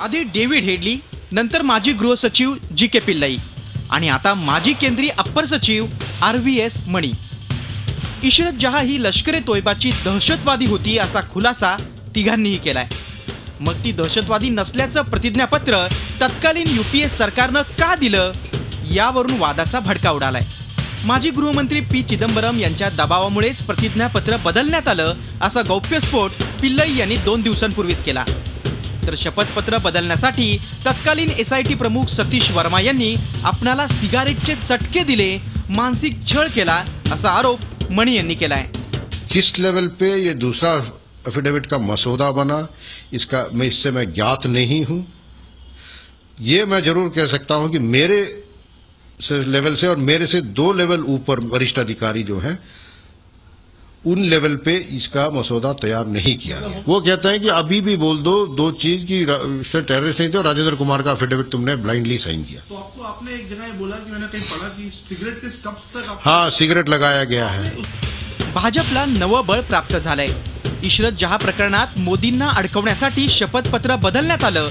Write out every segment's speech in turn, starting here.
आधी David Headley, नंतर माजी गृहसचिव जी.के. पिल्लाई आणि आता माजी केंद्रीय अप्पर सचिव RVS मणी. इशरत जहाँ ही लष्कर ए तोयबाची दहशतवादी होती असा खुलासा तिघांनीही केलाय. मग ती दहशतवादी नसल्याचं प्रतिज्ञापत्र तत्कालीन UPA सरकारनं का दिलं यावरून वादाचा भडका उडालाय. माजी गृहमंत्री P. चिदंबरम यांच्या दबावामुळेच प्रतिज्ञापत्र बदलण्यात आलं असा गौप्यस्फोट पिल्लाई यांनी 2 दिवसांपूर्वीच केला. तर शपथपत्र बदलण्यासाठी तत्कालीन SIT प्रमुख सतीश वर्मा यांनी आपणाला सिगारेटचे चटके दिले, मानसिक छळ केला असा आरोप मणी यांनी केलाय. किस लेवल पे ये दूसरा एफिडेविट का मसौदा बना, इससे मैं ज्ञात नहीं हूं. ये मैं जरूर कह सकता हूं कि मेरे लेवल से और मेरे से 2 लेवल ऊपर वरिष्ठ अधिकारी जो हैं उन लेवल पे इसका मसौदा तैयार नहीं किया गया. वो कहते हैं कि अभी भी बोल दो चीज की टेररिस्ट नहीं थे और राजेंद्र कुमार का एफिडेविट तुमने ब्लाइंडली साइन किया. तो आपको आपने एक जगह बोला कि मैंने कहीं पढ़ा कि सिगरेट के स्टब्स तक हाँ, सिगरेट लगाया गया है. भाजपला नवं बळ प्राप्त झालंय. इशरत जहाँ प्रकरणात मोदींना अडकवण्यासाठी शपथपत्र बदलण्यात आलं.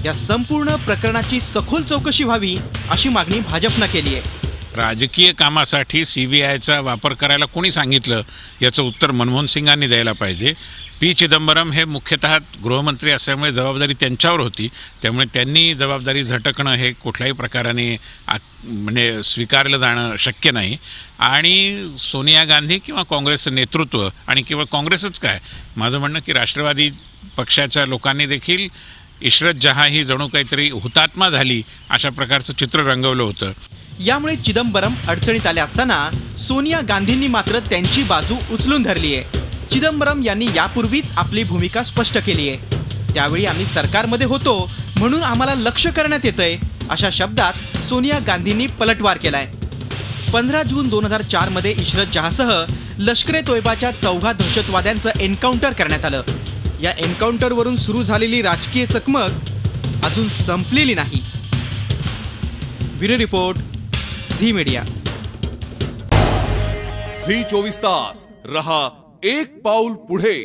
या संपूर्ण प्रकरणाची सखोल चौकशी व्हावी अशी मागणी भाजपनं केली आहे. राजकीय कामासाठी CBIचा वापर करायला कोणी सांगितलं याचं उत्तर मनमोहन सिंगांनी द्यायला पाहिजे. P. चिदंबरम हे मुख्यतः गृहमंत्री असल्यामुळे जबाबदारी त्यांच्यावर होती, त्यामुळे त्यांनी जबाबदारी झटकणं हे कुठल्याही प्रकाराने म्हणजे स्वीकारलं जाणं शक्य नाही. आणि सोनिया गांधी किंवा काँग्रेसचं नेतृत्व आणि केवळ काँग्रेसच काय, माझं म्हणणं की राष्ट्रवादी पक्षाच्या लोकांनी देखील इशरत जहाँ ही जणू काहीतरी हुतात्मा झाली अशा प्रकारचं चित्र रंगवलं होतं. यामुळे चिदंबरम अडचणीत आले असताना सोनिया गांधींनी मात्र त्यांची बाजू उचलून धरली आहे. चिदंबरम यांनी यापूर्वीच आपली भूमिका स्पष्ट केली आहे. त्यावेळी आम्ही सरकारमध्ये होतो म्हणून आम्हाला लक्ष्य करण्यात येतंय अशा शब्दात सोनिया गांधींनी पलटवार केलाय. 15 जून 2004 मध्ये इशरत जहाँसह लष्कर ए तोयबाच्या 4 दहशतवाद्यांचं एन्काउंटर करण्यात आलं. या एन्काउंटरवरून सुरू झालेली राजकीय चकमक अजून संपलेली नाही. Bureau report, Zee media. Zee 24 तास रहा एक पाऊल पुढे.